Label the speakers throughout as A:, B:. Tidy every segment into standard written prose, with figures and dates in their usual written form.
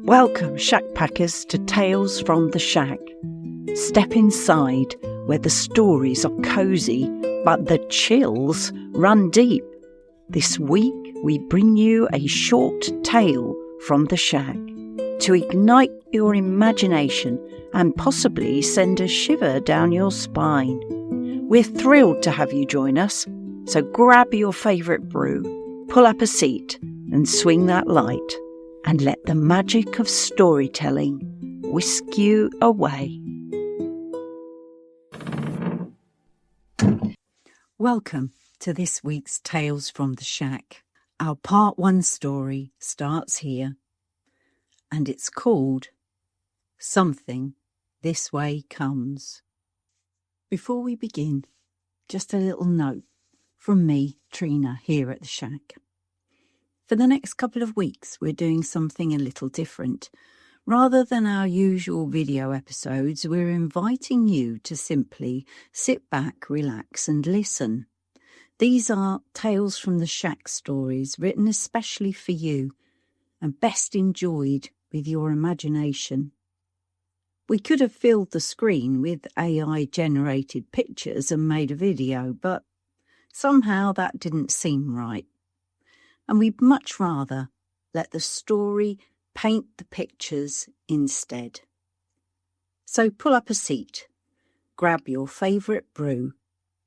A: Welcome, shack packers, to Tales from the Shack. Step inside where the stories are cosy, but the chills run deep. This week we bring you a short tale from the shack to ignite your imagination and possibly send a shiver down your spine. We're thrilled to have you join us, so grab your favourite brew, pull up a seat and swing that light, and let the magic of storytelling whisk you away. Welcome to this week's Tales from the Shack. Our part 1 story starts here, and it's called Something This Way Comes. Before we begin, just a little note from me, Trina, here at the shack. For the next couple of weeks, we're doing something a little different. Rather than our usual video episodes, we're inviting you to simply sit back, relax and listen. These are Tales from the Shack stories written especially for you and best enjoyed with your imagination. We could have filled the screen with AI-generated pictures and made a video, but somehow that didn't seem right. And we'd much rather let the story paint the pictures instead. So pull up a seat, grab your favourite brew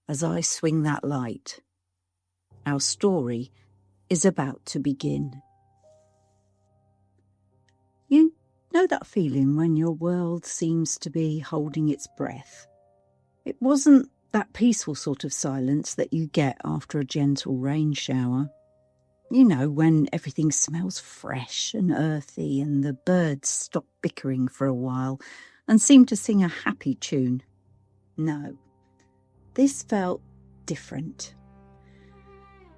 A: as I swing that light. Our story is about to begin. You know that feeling when your world seems to be holding its breath? It wasn't that peaceful sort of silence that you get after a gentle rain shower. You know, when everything smells fresh and earthy and the birds stop bickering for a while and seem to sing a happy tune. No, this felt different.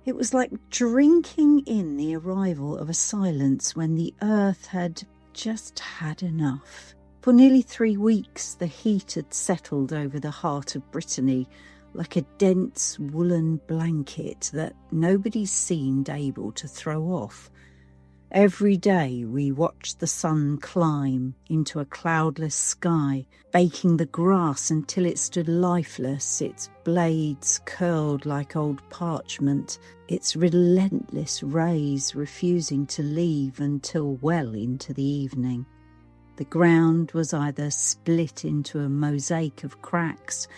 A: It was like drinking in the arrival of a silence when the earth had just had enough. For nearly 3 weeks, the heat had settled over the heart of Brittany like a dense woolen blanket that nobody seemed able to throw off. Every day we watched the sun climb into a cloudless sky, baking the grass until it stood lifeless, its blades curled like old parchment, its relentless rays refusing to leave until well into the evening. The ground was either split into a mosaic of cracks,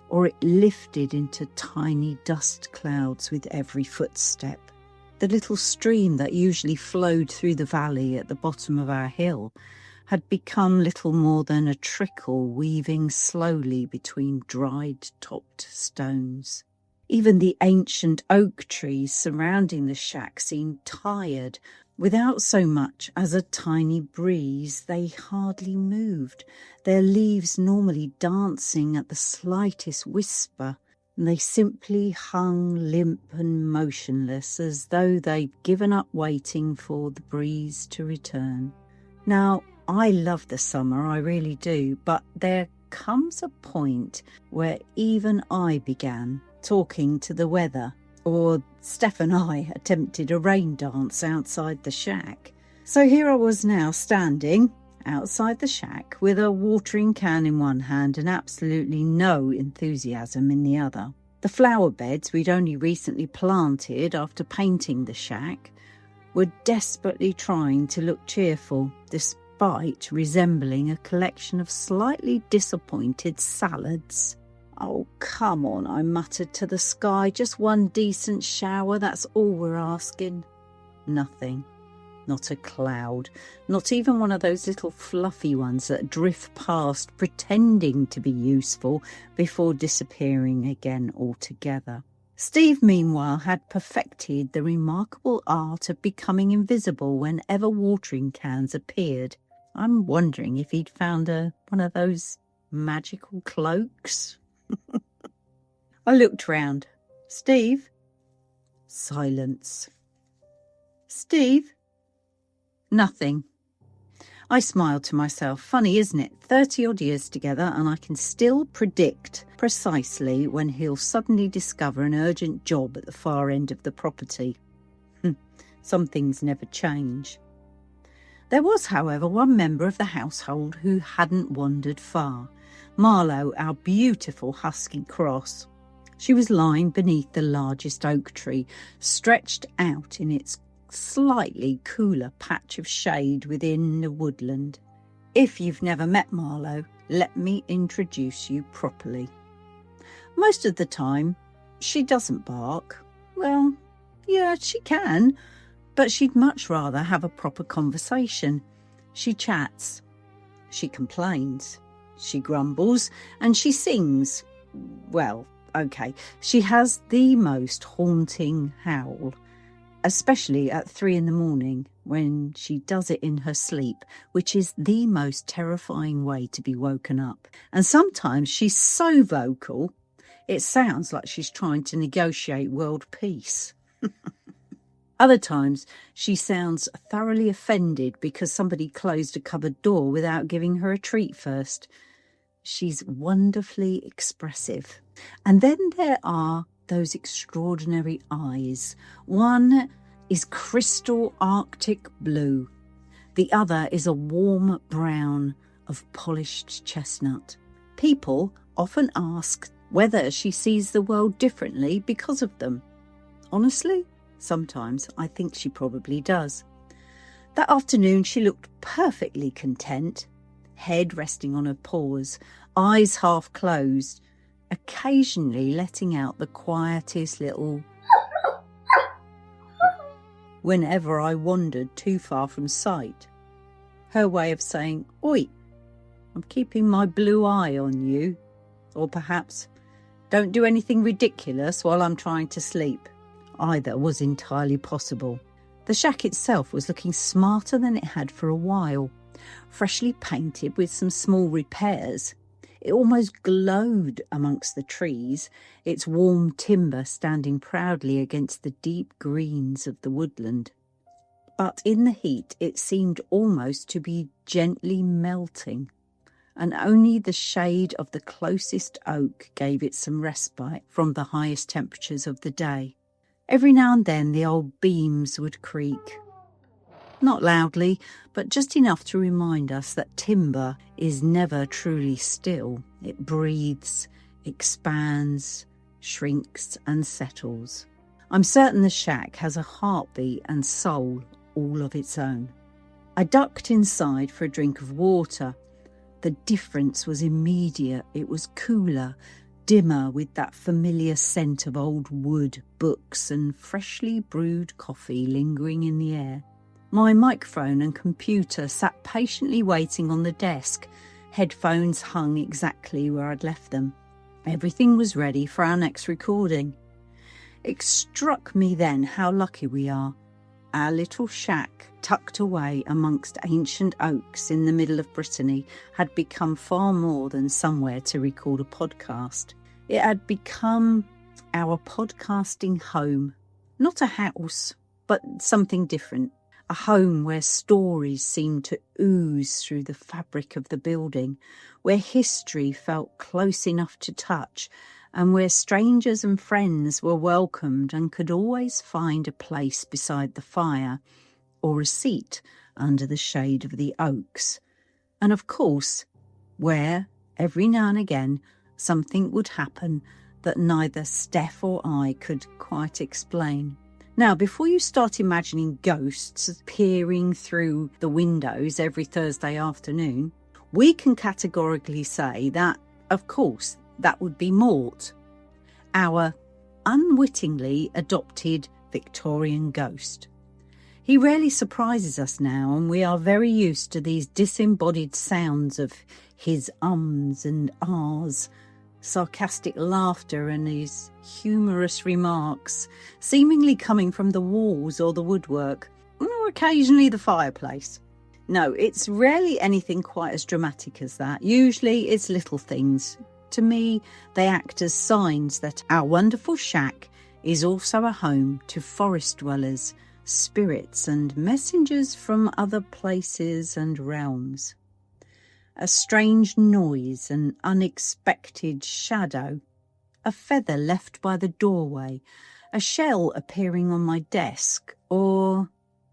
A: or it lifted into tiny dust clouds with every footstep. The little stream that usually flowed through the valley at the bottom of our hill had become little more than a trickle weaving slowly between dried-topped stones. Even the ancient oak trees surrounding the shack seemed tired. Without so much as a tiny breeze, they hardly moved, their leaves normally dancing at the slightest whisper, and they simply hung limp and motionless as though they'd given up waiting for the breeze to return. Now, I love the summer, I really do, but there comes a point where even I began talking to the weather, or Steph and I attempted a rain dance outside the shack. So here I was now standing outside the shack with a watering can in one hand and absolutely no enthusiasm in the other. The flower beds we'd only recently planted after painting the shack were desperately trying to look cheerful, despite resembling a collection of slightly disappointed salads. "Oh, come on," I muttered to the sky. "Just one decent shower, that's all we're asking." Nothing. Not a cloud. Not even one of those little fluffy ones that drift past, pretending to be useful before disappearing again altogether. Steve, meanwhile, had perfected the remarkable art of becoming invisible whenever watering cans appeared. I'm wondering if he'd found one of those magical cloaks. I looked round. "Steve?" Silence. "Steve?" Nothing. I smiled to myself. Funny, isn't it? 30-odd years together and I can still predict precisely when he'll suddenly discover an urgent job at the far end of the property. Some things never change. There was, however, one member of the household who hadn't wandered far. Marlowe, our beautiful husky cross. She was lying beneath the largest oak tree, stretched out in its slightly cooler patch of shade within the woodland. If you've never met Marlowe, let me introduce you properly. Most of the time, she doesn't bark. Well, yeah, she can, but she'd much rather have a proper conversation. She chats, she complains, she grumbles, and she sings. Well, okay, she has the most haunting howl, especially at 3 a.m. when she does it in her sleep, which is the most terrifying way to be woken up. And sometimes she's so vocal, it sounds like she's trying to negotiate world peace. Other times, she sounds thoroughly offended because somebody closed a cupboard door without giving her a treat first. She's wonderfully expressive. And then there are those extraordinary eyes. One is crystal Arctic blue. The other is a warm brown of polished chestnut. People often ask whether she sees the world differently because of them. Honestly, sometimes I think she probably does. That afternoon she looked perfectly content, head resting on her paws, eyes half closed, occasionally letting out the quietest little whenever I wandered too far from sight. Her way of saying, "Oi, I'm keeping my blue eye on you," or perhaps, "Don't do anything ridiculous while I'm trying to sleep." Either was entirely possible. The shack itself was looking smarter than it had for a while, freshly painted with some small repairs. It almost glowed amongst the trees, its warm timber standing proudly against the deep greens of the woodland. But in the heat it seemed almost to be gently melting, and only the shade of the closest oak gave it some respite from the highest temperatures of the day. Every now and then the old beams would creak. Not loudly, but just enough to remind us that timber is never truly still. It breathes, expands, shrinks and settles. I'm certain the shack has a heartbeat and soul all of its own. I ducked inside for a drink of water. The difference was immediate. It was cooler, dimmer, with that familiar scent of old wood, books and freshly brewed coffee lingering in the air. My microphone and computer sat patiently waiting on the desk, headphones hung exactly where I'd left them. Everything was ready for our next recording. It struck me then how lucky we are. Our little shack, tucked away amongst ancient oaks in the middle of Brittany, had become far more than somewhere to record a podcast. It had become our podcasting home. Not a house, but something different. A home where stories seemed to ooze through the fabric of the building, where history felt close enough to touch, and where strangers and friends were welcomed and could always find a place beside the fire or a seat under the shade of the oaks. And of course, where, every now and again, something would happen that neither Steph or I could quite explain. Now, before you start imagining ghosts peering through the windows every Thursday afternoon, we can categorically say that, of course, that would be Mort, our unwittingly adopted Victorian ghost. He rarely surprises us now, and we are very used to these disembodied sounds of his ums and ahs, sarcastic laughter and his humorous remarks, seemingly coming from the walls or the woodwork, or occasionally the fireplace. No, it's rarely anything quite as dramatic as that. Usually it's little things. To me, they act as signs that our wonderful shack is also a home to forest dwellers, spirits and messengers from other places and realms. A strange noise, an unexpected shadow, a feather left by the doorway, a shell appearing on my desk, or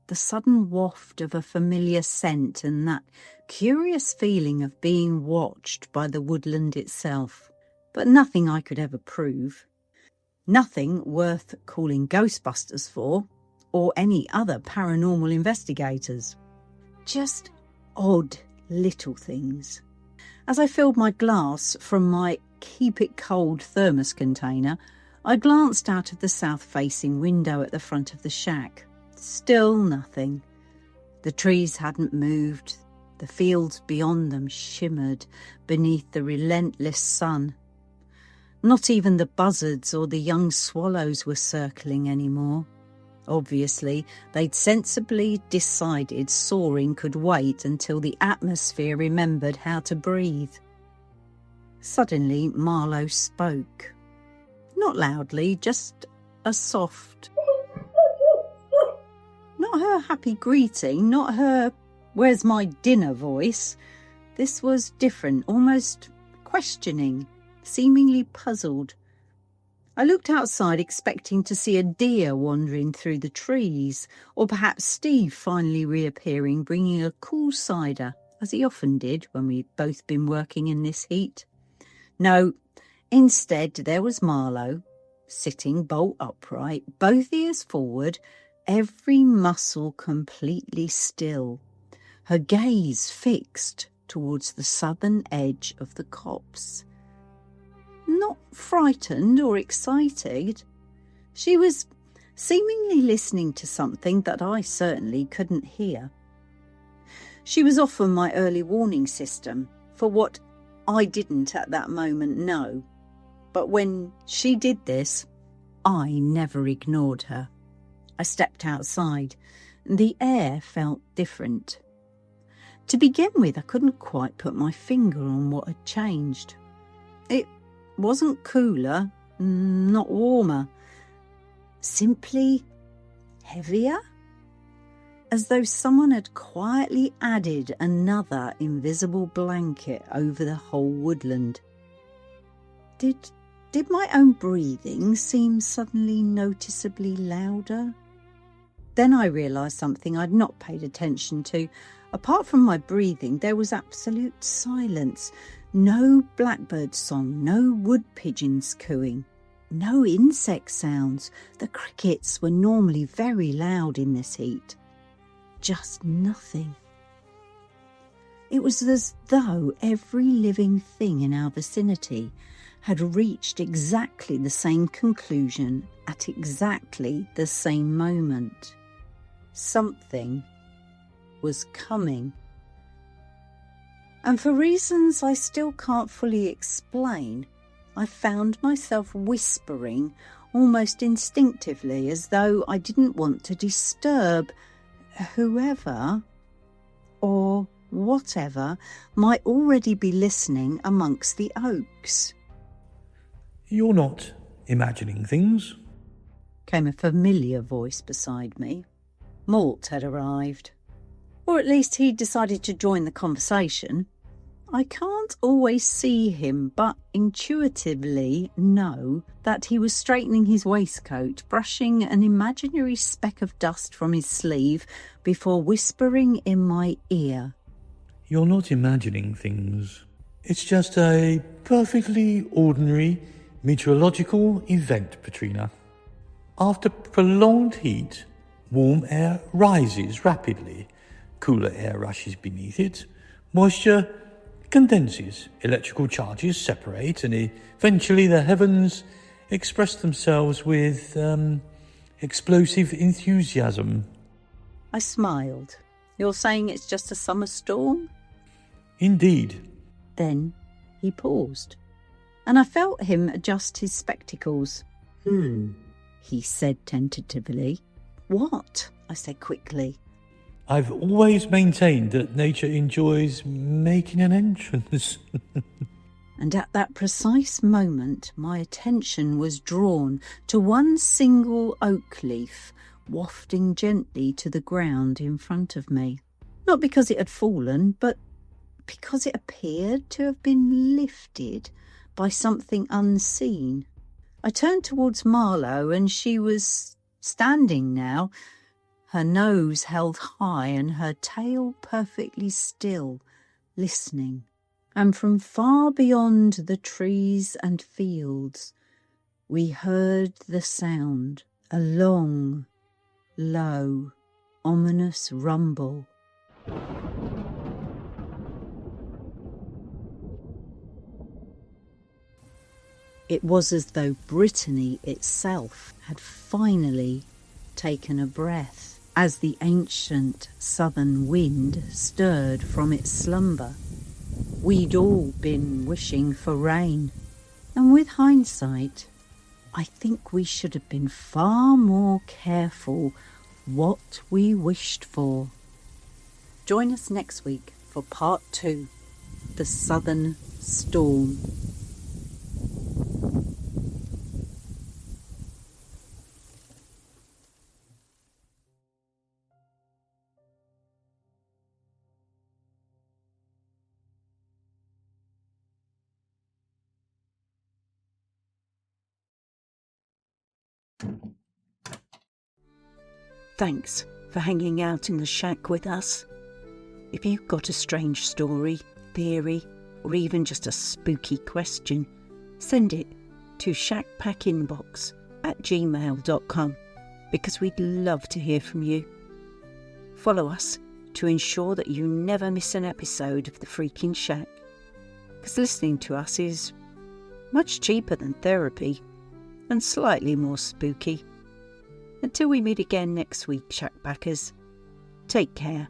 A: the sudden waft of a familiar scent and that curious feeling of being watched by the woodland itself. But nothing I could ever prove. Nothing worth calling Ghostbusters for, or any other paranormal investigators. Just odd little things. As I filled my glass from my keep it cold thermos container, I glanced out of the south-facing window at the front of the shack. Still nothing. The trees hadn't moved. The fields beyond them shimmered beneath the relentless sun. Not even the buzzards or the young swallows were circling anymore. Obviously, they'd sensibly decided soaring could wait until the atmosphere remembered how to breathe. Suddenly, Marlowe spoke. Not loudly, just a soft... Not her happy greeting, not her "where's my dinner" voice. This was different, almost questioning, seemingly puzzled. I looked outside expecting to see a deer wandering through the trees, or perhaps Steve finally reappearing bringing a cool cider, as he often did when we'd both been working in this heat. No, instead there was Malo, sitting bolt upright, both ears forward, every muscle completely still, her gaze fixed towards the southern edge of the copse. Not frightened or excited. She was seemingly listening to something that I certainly couldn't hear. She was often my early warning system for what I didn't at that moment know. But when she did this, I never ignored her. I stepped outside. The air felt different. To begin with, I couldn't quite put my finger on what had changed. It wasn't cooler, not warmer, simply heavier, as though someone had quietly added another invisible blanket over the whole woodland. Did my own breathing seem suddenly noticeably louder? Then I realised something I'd not paid attention to. Apart from my breathing, there was absolute silence. No blackbird song, no wood pigeons cooing, no insect sounds. The crickets were normally very loud in this heat. Just nothing. It was as though every living thing in our vicinity had reached exactly the same conclusion at exactly the same moment. Something was coming. And for reasons I still can't fully explain, I found myself whispering almost instinctively, as though I didn't want to disturb whoever or whatever might already be listening amongst the oaks.
B: "You're not imagining things?"
A: came a familiar voice beside me. Mort had arrived. Or at least he'd decided to join the conversation. I can't always see him, but intuitively know that he was straightening his waistcoat, brushing an imaginary speck of dust from his sleeve before whispering in my ear.
B: "You're not imagining things. It's just a perfectly ordinary meteorological event, Trina. After prolonged heat, warm air rises rapidly. Cooler air rushes beneath it. Moisture condenses. Electrical charges separate, and eventually the heavens express themselves with explosive enthusiasm."
A: I smiled. "You're saying it's just a summer storm?"
B: "Indeed."
A: Then he paused, and I felt him adjust his spectacles. He said tentatively. "What?" I said quickly.
B: "I've always maintained that nature enjoys making an entrance."
A: And at that precise moment, my attention was drawn to one single oak leaf wafting gently to the ground in front of me. Not because it had fallen, but because it appeared to have been lifted by something unseen. I turned towards Marlowe, and she was standing now, her nose held high and her tail perfectly still, listening. And from far beyond the trees and fields, we heard the sound, a long, low, ominous rumble. It was as though Brittany itself had finally taken a breath as the ancient southern wind stirred from its slumber. We'd all been wishing for rain, and with hindsight, I think we should have been far more careful what we wished for. Join us next week for part 2, The Southern Storm. Thanks for hanging out in the shack with us. If you've got a strange story, theory, or even just a spooky question, send it to shackpackinbox@gmail.com because we'd love to hear from you. Follow us to ensure that you never miss an episode of The Freaking Shack, because listening to us is much cheaper than therapy and slightly more spooky. Until we meet again next week, Shackpackers, take care.